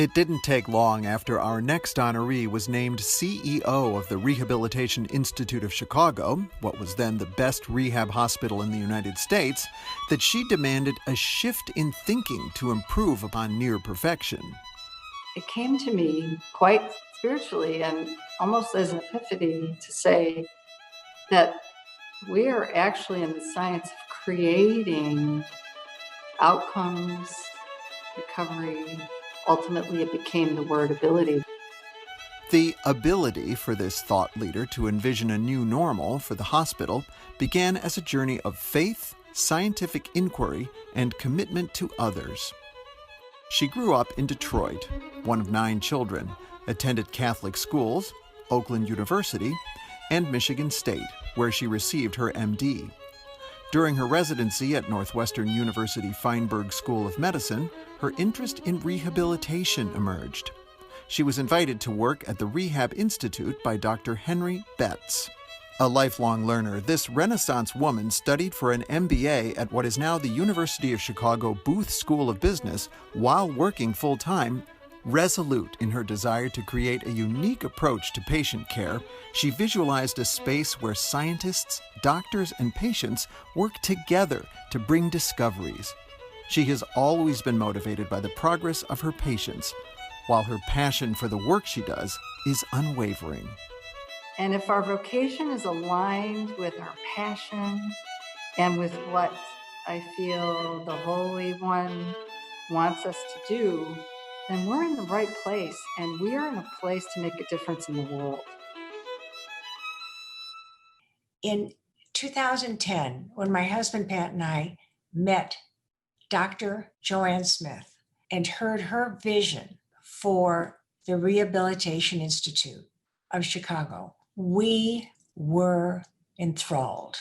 It didn't take long after our next honoree was named CEO of the Rehabilitation Institute of Chicago, what was then the best rehab hospital in the United States, that she demanded a shift in thinking to improve upon near perfection. It came to me quite spiritually and almost as an epiphany to say that we are actually in the science of creating outcomes, recovery. Ultimately, it became the word ability. The ability for this thought leader to envision a new normal for the hospital began as a journey of faith, scientific inquiry, and commitment to others. She grew up in Detroit, one of 9 children, attended Catholic schools, Oakland University, and Michigan State, where she received her MD. During her residency at Northwestern University Feinberg School of Medicine, her interest in rehabilitation emerged. She was invited to work at the Rehab Institute by Dr. Henry Betts. A lifelong learner, this Renaissance woman studied for an MBA at what is now the University of Chicago Booth School of Business while working full-time. Resolute in her desire to create a unique approach to patient care, she visualized a space where scientists, doctors, and patients work together to bring discoveries. She has always been motivated by the progress of her patients, while her passion for the work she does is unwavering. And if our vocation is aligned with our passion and with what I feel the Holy One wants us to do, then we're in the right place, and we are in a place to make a difference in the world. In 2010, when my husband Pat and I met Dr. Joanne Smith and heard her vision for the Rehabilitation Institute of Chicago, we were enthralled.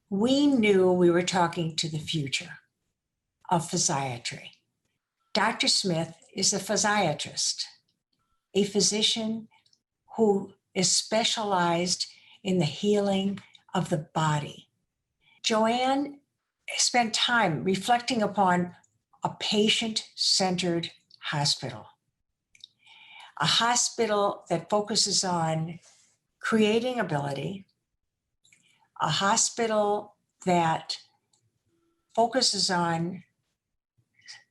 We knew we were talking to the future of physiatry. Dr. Smith is a physiatrist, a physician who is specialized in the healing of the body. Joanne spent time reflecting upon a patient-centered hospital, a hospital that focuses on creating ability, a hospital that focuses on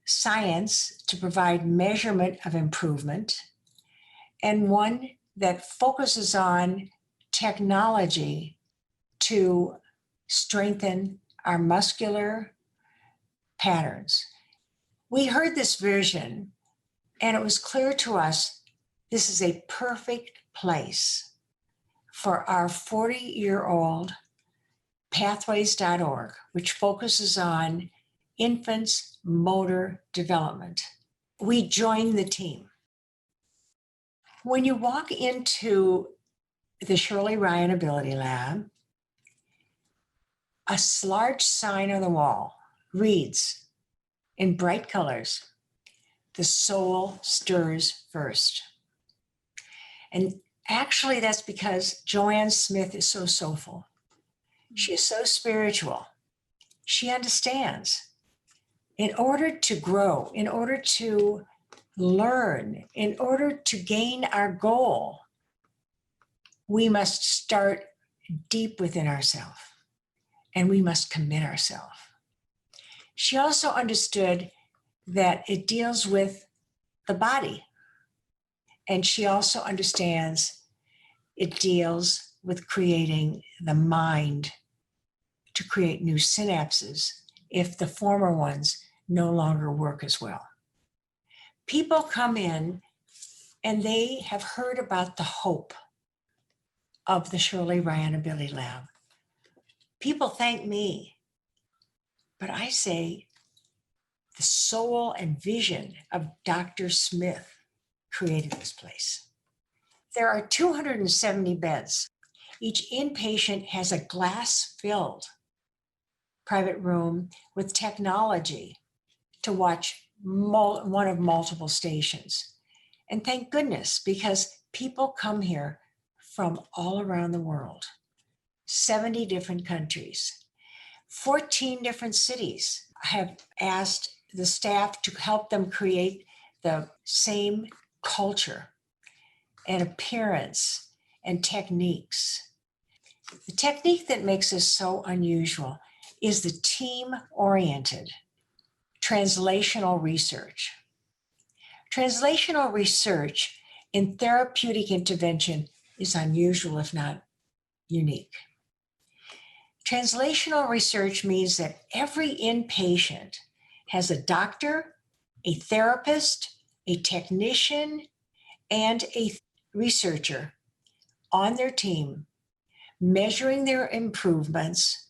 science to provide measurement of improvement, and one that focuses on technology to strengthen our muscular patterns. We heard this vision, and it was clear to us this is a perfect place for our 40-year-old pathways.org, which focuses on infants' motor development. We joined the team. When you walk into the Shirley Ryan AbilityLab, a large sign on the wall reads in bright colors, "The soul stirs first." And actually that's because Joanne Smith is so soulful. She is so spiritual. She understands. In order to grow, in order to learn, in order to gain our goal, we must start deep within ourselves, and we must commit ourselves. She also understood that it deals with the body, and she also understands it deals with creating the mind to create new synapses if the former ones no longer work as well. People come in and they have heard about the hope of the Shirley Ryan AbilityLab. People thank me, but I say the soul and vision of Dr. Smith created this place. There are 270 beds. Each inpatient has a glass-filled private room with technology to watch one of multiple stations. And thank goodness, because people come here from all around the world, 70 different countries. 14 different cities have asked the staff to help them create the same culture and appearance and techniques. The technique that makes us so unusual is the team-oriented translational research. Translational research in therapeutic intervention is unusual, if not unique. Translational research means that every inpatient has a doctor, a therapist, a technician, and a researcher on their team, measuring their improvements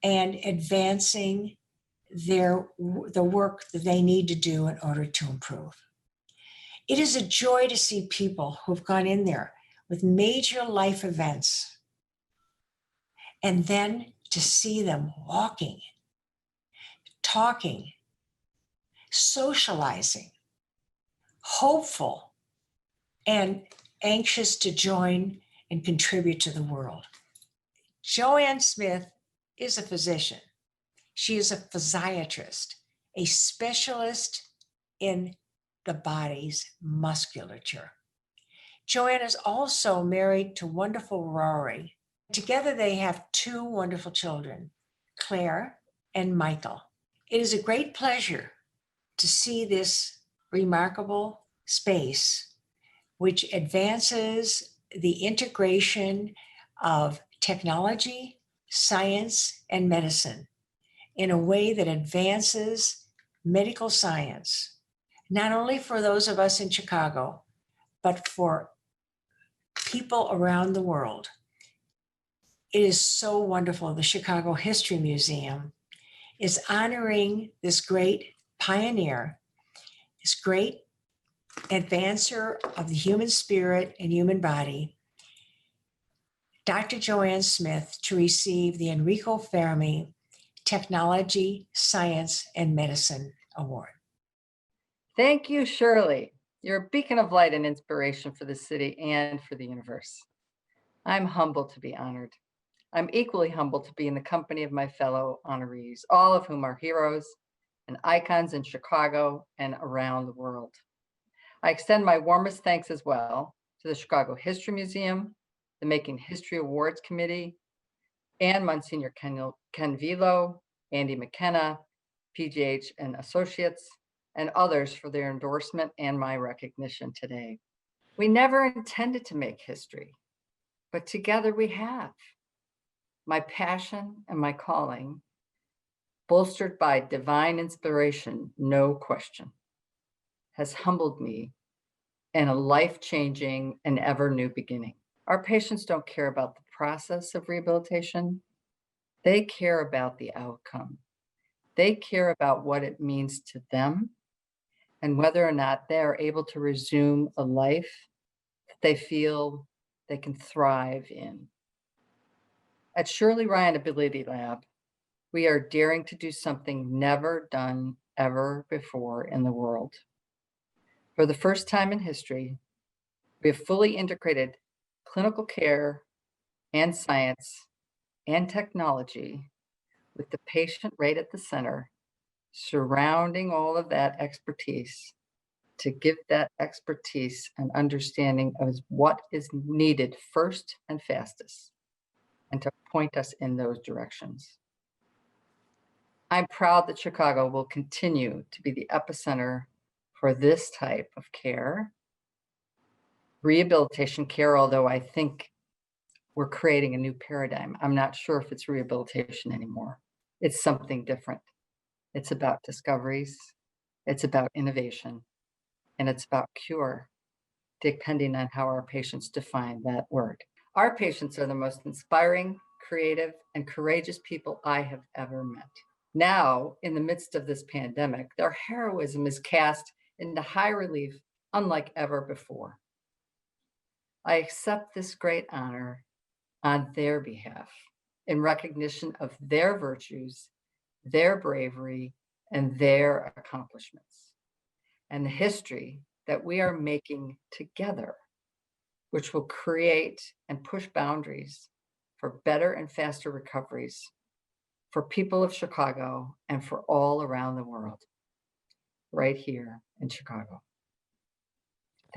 and advancing the work that they need to do in order to improve. It is a joy to see people who've gone in there with major life events and then to see them walking, talking, socializing, hopeful, and anxious to join and contribute to the world. Joanne Smith is a physician. She is a physiatrist, a specialist in the body's musculature. Joanne is also married to wonderful Rory. Together they have two wonderful children, Claire and Michael. It is a great pleasure to see this remarkable space which advances the integration of technology, science, and medicine in a way that advances medical science, not only for those of us in Chicago, but for people around the world. It is so wonderful. The Chicago History Museum is honoring this great pioneer, this great advancer of the human spirit and human body, Dr. Joanne Smith, to receive the Enrico Fermi Technology, Science, and Medicine Award. Thank you, Shirley. You're a beacon of light and inspiration for the city and for the universe. I'm humbled to be honored. I'm equally humbled to be in the company of my fellow honorees, all of whom are heroes and icons in Chicago and around the world. I extend my warmest thanks as well to the Chicago History Museum, the Making History Awards Committee, and Monsignor Ken Vilo, Andy McKenna, PGH and Associates, and others for their endorsement and my recognition today. We never intended to make history, but together we have. My passion and my calling, bolstered by divine inspiration, no question, has humbled me in a life-changing and ever new beginning. Our patients don't care about the process of rehabilitation. They care about the outcome. They care about what it means to them and whether or not they are able to resume a life that they feel they can thrive in. At Shirley Ryan AbilityLab, we are daring to do something never done ever before in the world. For the first time in history, we have fully integrated clinical care and science and technology with the patient right at the center, surrounding all of that expertise to give that expertise an understanding of what is needed first and fastest, and to point us in those directions. I'm proud that Chicago will continue to be the epicenter for this type of care, rehabilitation care, although I think we're creating a new paradigm. I'm not sure if it's rehabilitation anymore. It's something different. It's about discoveries, it's about innovation, and it's about cure, depending on how our patients define that word. Our patients are the most inspiring, creative, and courageous people I have ever met. Now, in the midst of this pandemic, their heroism is cast into high relief, unlike ever before. I accept this great honor on their behalf in recognition of their virtues, their bravery, and their accomplishments, and the history that we are making together, which will create and push boundaries for better and faster recoveries for people of Chicago and for all around the world, right here in Chicago.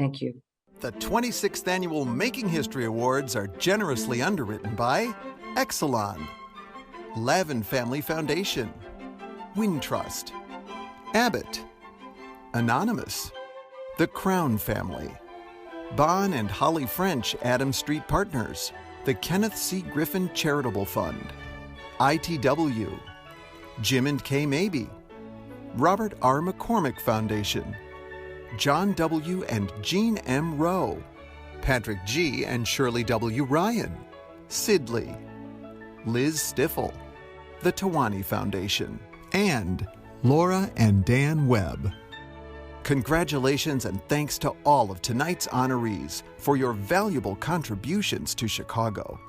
Thank you. The 26th Annual Making History Awards are generously underwritten by Exelon, Lavin Family Foundation, Wintrust, Abbott, Anonymous, The Crown Family, Bon and Holly French Adams Street Partners, the Kenneth C. Griffin Charitable Fund, ITW, Jim and Kay Mabie, Robert R. McCormick Foundation, John W. and Jean M. Rowe, Patrick G. and Shirley W. Ryan, Sidley, Liz Stiffel, the Tawani Foundation, and Laura and Dan Webb. Congratulations and thanks to all of tonight's honorees for your valuable contributions to Chicago.